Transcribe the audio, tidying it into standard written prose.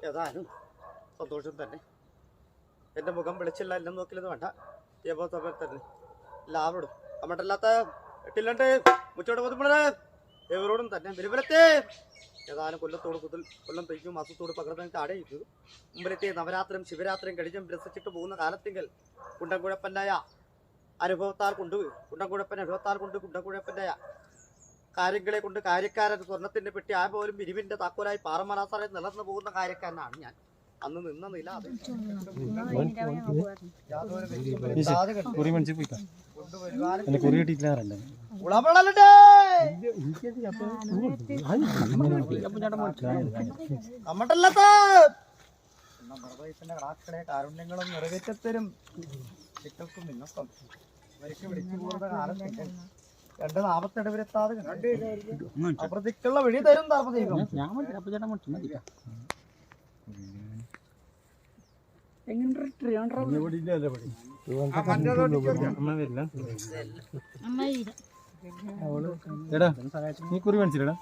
ഏതാനും സന്തോഷം തന്നെ. എൻ്റെ മുഖം വിളിച്ചില്ല, എല്ലാം നോക്കില്ലെന്ന് വേണ്ട. ഏവോ സമയം തന്നെ എല്ലാവരോടും കമ്മട്ടല്ലാത്ത എട്ടില്ലണ്ട് മുച്ചോട് പൊതുപ്പിളത് എവരോടും തന്നെ വിരുവലത്തെ ഏതാനും കൊല്ലം തെയ്യും മാസത്തോട് പകർന്ന് താടയിട്ടു മുമ്പിലെത്തിയ നവരാത്രിയും ശിവരാത്രിയും കഴിഞ്ഞും രസിച്ചിട്ട് പോകുന്ന കാലത്തെങ്കിൽ കുണ്ടൻകുഴപ്പനായ അനുഭവത്താൽ കൊണ്ട് കുണ്ടൻകുഴപ്പനായ കാര്യങ്ങളെ കൊണ്ട് കാര്യക്കാരൻ സ്വർണത്തിന്റെ പെട്ടി ആ പോലും പിരിവിന്റെ താക്കോലായി പാറമനാസാറെ നിലർന്നു പോകുന്ന കാര്യക്കാരനാണ് ഞാൻ. അന്ന് നിന്ന നില കാരുണ്യങ്ങളും നിറവേറ്റത്തരും ചിക്കൾക്കും നിങ്ങൾക്കും അവർക്ക് വിളിച്ചു പോകുന്ന കാലത്ത് രണ്ട് നാമത്തെടവരെത്താതെ അപ്പുറത്തേക്കുള്ള വഴി തരും താമസിക്കും. എടാ നീ കുറി കാണിച്ചില്ലടാ.